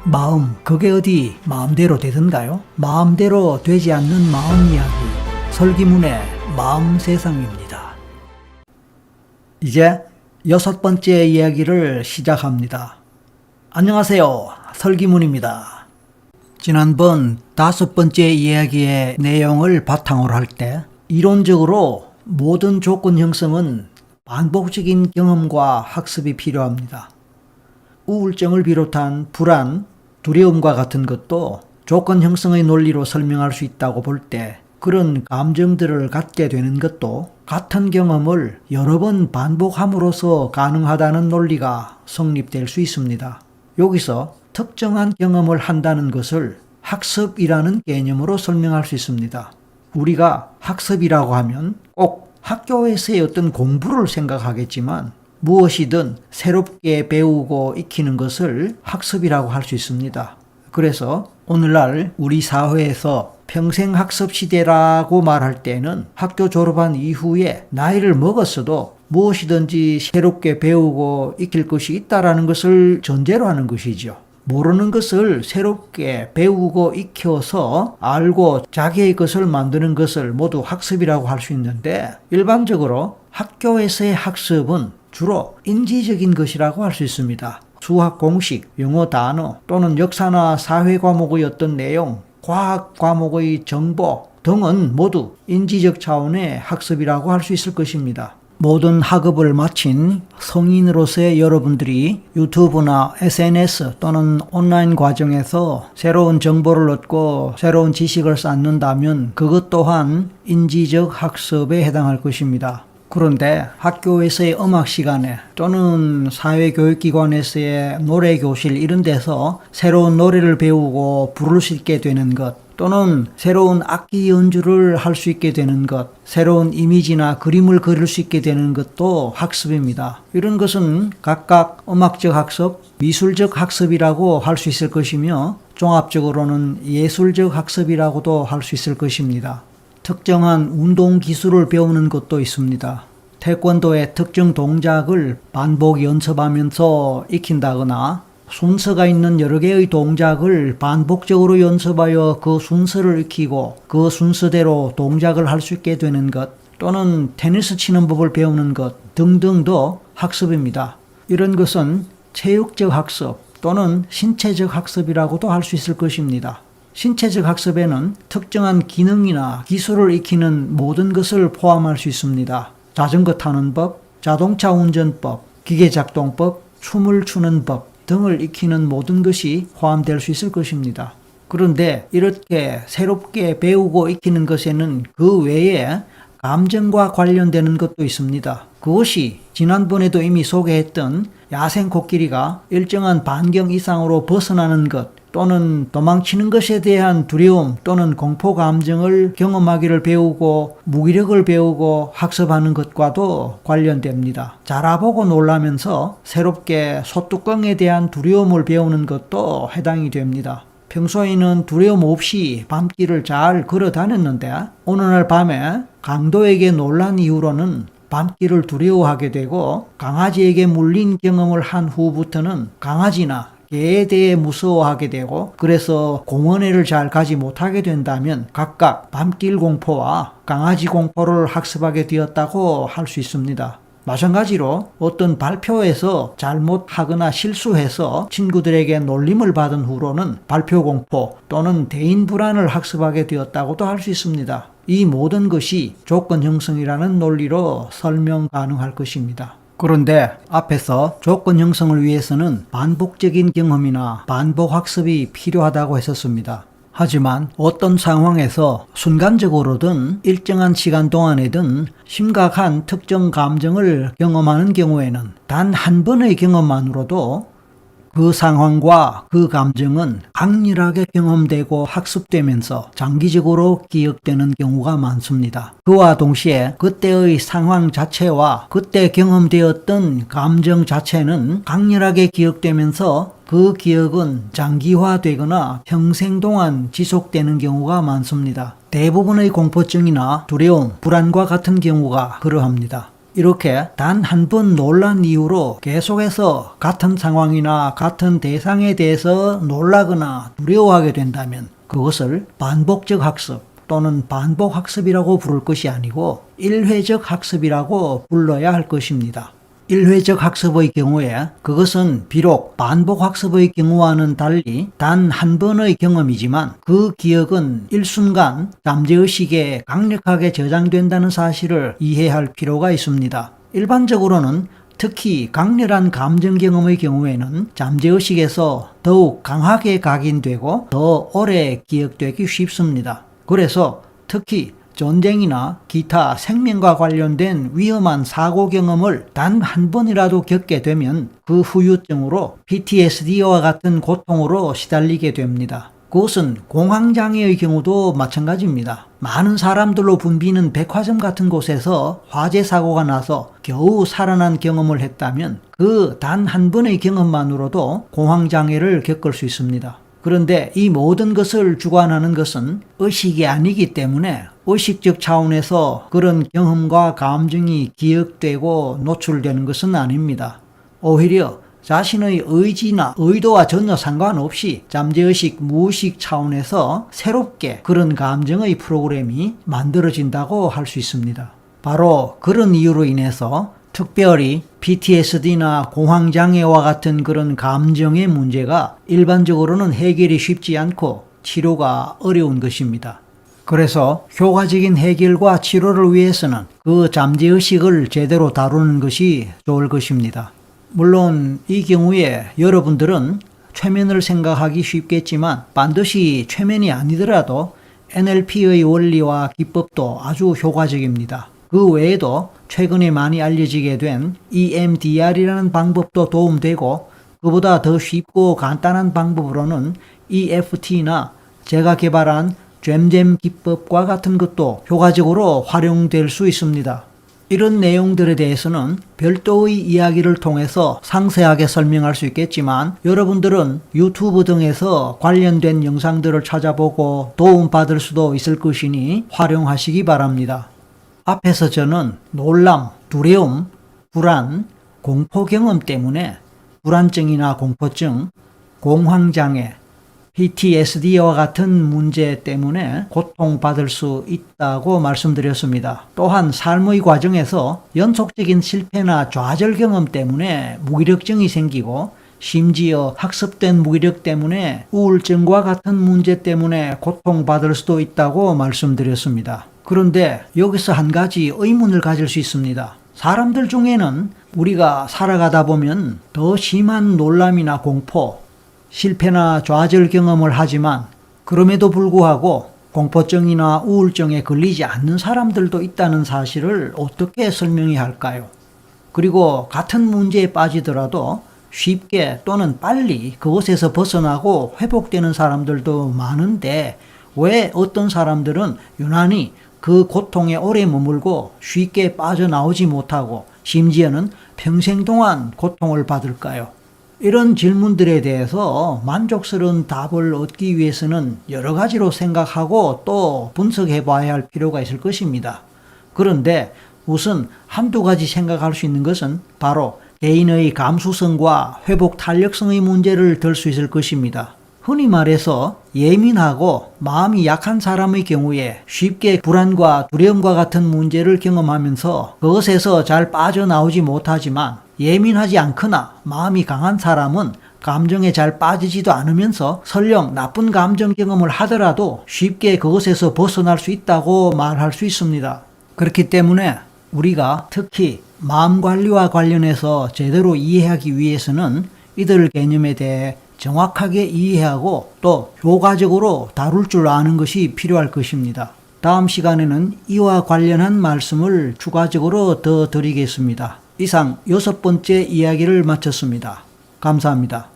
마음, 그게 어디 마음대로 되던가요? 마음대로 되지 않는 마음 이야기, 설기문의 마음 세상입니다. 이제 6번째 이야기를 시작합니다. 안녕하세요, 설기문입니다. 지난번 5번째 이야기의 내용을 바탕으로 할 때 이론적으로 모든 조건 형성은 반복적인 경험과 학습이 필요합니다. 우울증을 비롯한 불안, 두려움과 같은 것도 조건 형성의 논리로 설명할 수 있다고 볼 때 그런 감정들을 갖게 되는 것도 같은 경험을 여러 번 반복함으로써 가능하다는 논리가 성립될 수 있습니다. 여기서 특정한 경험을 한다는 것을 학습이라는 개념으로 설명할 수 있습니다. 우리가 학습이라고 하면 꼭 학교에서의 어떤 공부를 생각하겠지만 무엇이든 새롭게 배우고 익히는 것을 학습이라고 할 수 있습니다. 그래서 오늘날 우리 사회에서 평생학습 시대라고 말할 때는 학교 졸업한 이후에 나이를 먹었어도 무엇이든지 새롭게 배우고 익힐 것이 있다라는 것을 전제로 하는 것이죠. 모르는 것을 새롭게 배우고 익혀서 알고 자기의 것을 만드는 것을 모두 학습이라고 할 수 있는데, 일반적으로 학교에서의 학습은 주로 인지적인 것이라고 할 수 있습니다. 수학 공식, 영어 단어 또는 역사나 사회 과목의 어떤 내용, 과학 과목의 정보 등은 모두 인지적 차원의 학습이라고 할 수 있을 것입니다. 모든 학업을 마친 성인으로서의 여러분들이 유튜브나 SNS 또는 온라인 과정에서 새로운 정보를 얻고 새로운 지식을 쌓는다면 그것 또한 인지적 학습에 해당할 것입니다. 그런데 학교에서의 음악 시간에 또는 사회교육기관에서의 노래교실 이런 데서 새로운 노래를 배우고 부를 수 있게 되는 것, 또는 새로운 악기 연주를 할 수 있게 되는 것, 새로운 이미지나 그림을 그릴 수 있게 되는 것도 학습입니다. 이런 것은 각각 음악적 학습, 미술적 학습이라고 할 수 있을 것이며 종합적으로는 예술적 학습이라고도 할 수 있을 것입니다. 특정한 운동 기술을 배우는 것도 있습니다. 태권도의 특정 동작을 반복 연습하면서 익힌다거나 순서가 있는 여러 개의 동작을 반복적으로 연습하여 그 순서를 익히고 그 순서대로 동작을 할 수 있게 되는 것, 또는 테니스 치는 법을 배우는 것 등등도 학습입니다. 이런 것은 체육적 학습 또는 신체적 학습이라고도 할 수 있을 것입니다. 신체적 학습에는 특정한 기능이나 기술을 익히는 모든 것을 포함할 수 있습니다. 자전거 타는 법, 자동차 운전법, 기계작동법, 춤을 추는 법 등을 익히는 모든 것이 포함될 수 있을 것입니다. 그런데 이렇게 새롭게 배우고 익히는 것에는 그 외에 감정과 관련되는 것도 있습니다. 그것이 지난번에도 이미 소개했던 야생 코끼리가 일정한 반경 이상으로 벗어나는 것, 또는 도망치는 것에 대한 두려움 또는 공포 감정을 경험하기를 배우고 무기력을 배우고 학습하는 것과도 관련됩니다. 자라보고 놀라면서 새롭게 소뚜껑에 대한 두려움을 배우는 것도 해당이 됩니다. 평소에는 두려움 없이 밤길을 잘 걸어 다녔는데 어느 날 밤에 강도에게 놀란 이후로는 밤길을 두려워하게 되고, 강아지에게 물린 경험을 한 후부터는 강아지나 개에 대해 무서워하게 되고, 그래서 공원에를 잘 가지 못하게 된다면 각각 밤길 공포와 강아지 공포를 학습하게 되었다고 할 수 있습니다. 마찬가지로 어떤 발표에서 잘못하거나 실수해서 친구들에게 놀림을 받은 후로는 발표 공포 또는 대인 불안을 학습하게 되었다고도 할 수 있습니다. 이 모든 것이 조건 형성이라는 논리로 설명 가능할 것입니다. 그런데 앞에서 조건 형성을 위해서는 반복적인 경험이나 반복 학습이 필요하다고 했었습니다. 하지만 어떤 상황에서 순간적으로든 일정한 시간 동안에든 심각한 특정 감정을 경험하는 경우에는 단 한 번의 경험만으로도 그 상황과 그 감정은 강렬하게 경험되고 학습되면서 장기적으로 기억되는 경우가 많습니다. 그와 동시에 그때의 상황 자체와 그때 경험되었던 감정 자체는 강렬하게 기억되면서 그 그 기억은 장기화되거나 평생 동안 지속되는 경우가 많습니다. 대부분의 공포증이나 두려움, 불안과 같은 경우가 그러합니다. 이렇게 단 한 번 놀란 이후로 계속해서 같은 상황이나 같은 대상에 대해서 놀라거나 두려워하게 된다면 그것을 반복적 학습 또는 반복학습이라고 부를 것이 아니고 일회적 학습이라고 불러야 할 것입니다. 일회적 학습의 경우에 그것은 비록 반복학습의 경우와는 달리 단 한 번의 경험이지만 그 기억은 일순간 잠재의식에 강력하게 저장된다는 사실을 이해할 필요가 있습니다. 일반적으로는 특히 강렬한 감정 경험의 경우에는 잠재의식에서 더욱 강하게 각인되고 더 오래 기억되기 쉽습니다. 그래서 특히 전쟁이나 기타 생명과 관련된 위험한 사고 경험을 단 한 번이라도 겪게 되면 그 후유증으로 PTSD와 같은 고통으로 시달리게 됩니다. 그것은 공황장애의 경우도 마찬가지입니다. 많은 사람들로 붐비는 백화점 같은 곳에서 화재 사고가 나서 겨우 살아난 경험을 했다면 그 단 한 번의 경험만으로도 공황장애를 겪을 수 있습니다. 그런데 이 모든 것을 주관하는 것은 의식이 아니기 때문에 의식적 차원에서 그런 경험과 감정이 기억되고 노출되는 것은 아닙니다. 오히려 자신의 의지나 의도와 전혀 상관없이 잠재의식, 무의식 차원에서 새롭게 그런 감정의 프로그램이 만들어진다고 할 수 있습니다. 바로 그런 이유로 인해서 특별히 PTSD나 공황장애와 같은 그런 감정의 문제가 일반적으로는 해결이 쉽지 않고 치료가 어려운 것입니다. 그래서 효과적인 해결과 치료를 위해서는 그 잠재의식을 제대로 다루는 것이 좋을 것입니다. 물론 이 경우에 여러분들은 최면을 생각하기 쉽겠지만 반드시 최면이 아니더라도 NLP의 원리와 기법도 아주 효과적입니다. 그 외에도 최근에 많이 알려지게 된 EMDR이라는 방법도 도움되고 그보다 더 쉽고 간단한 방법으로는 EFT나 제가 개발한 잼잼 기법과 같은 것도 효과적으로 활용될 수 있습니다. 이런 내용들에 대해서는 별도의 이야기를 통해서 상세하게 설명할 수 있겠지만 여러분들은 유튜브 등에서 관련된 영상들을 찾아보고 도움받을 수도 있을 것이니 활용하시기 바랍니다. 앞에서 저는 놀람, 두려움, 불안, 공포 경험 때문에 불안증이나 공포증, 공황장애, PTSD와 같은 문제 때문에 고통받을 수 있다고 말씀드렸습니다. 또한 삶의 과정에서 연속적인 실패나 좌절 경험 때문에 무기력증이 생기고 심지어 학습된 무기력 때문에 우울증과 같은 문제 때문에 고통받을 수도 있다고 말씀드렸습니다. 그런데 여기서 한 가지 의문을 가질 수 있습니다. 사람들 중에는 우리가 살아가다 보면 더 심한 놀람이나 공포, 실패나 좌절 경험을 하지만 그럼에도 불구하고 공포증이나 우울증에 걸리지 않는 사람들도 있다는 사실을 어떻게 설명해야 할까요? 그리고 같은 문제에 빠지더라도 쉽게 또는 빨리 그것에서 벗어나고 회복되는 사람들도 많은데 왜 어떤 사람들은 유난히 그 고통에 오래 머물고 쉽게 빠져나오지 못하고 심지어는 평생 동안 고통을 받을까요? 이런 질문들에 대해서 만족스러운 답을 얻기 위해서는 여러 가지로 생각하고 또 분석해 봐야 할 필요가 있을 것입니다. 그런데 우선 한두 가지 생각할 수 있는 것은 바로 개인의 감수성과 회복 탄력성의 문제를 들 수 있을 것입니다. 흔히 말해서 예민하고 마음이 약한 사람의 경우에 쉽게 불안과 두려움과 같은 문제를 경험하면서 그것에서 잘 빠져나오지 못하지만 예민하지 않거나 마음이 강한 사람은 감정에 잘 빠지지도 않으면서 설령 나쁜 감정 경험을 하더라도 쉽게 그것에서 벗어날 수 있다고 말할 수 있습니다. 그렇기 때문에 우리가 특히 마음 관리와 관련해서 제대로 이해하기 위해서는 이들 개념에 대해 정확하게 이해하고 또 효과적으로 다룰 줄 아는 것이 필요할 것입니다. 다음 시간에는 이와 관련한 말씀을 추가적으로 더 드리겠습니다. 이상 6번째 이야기를 마쳤습니다. 감사합니다.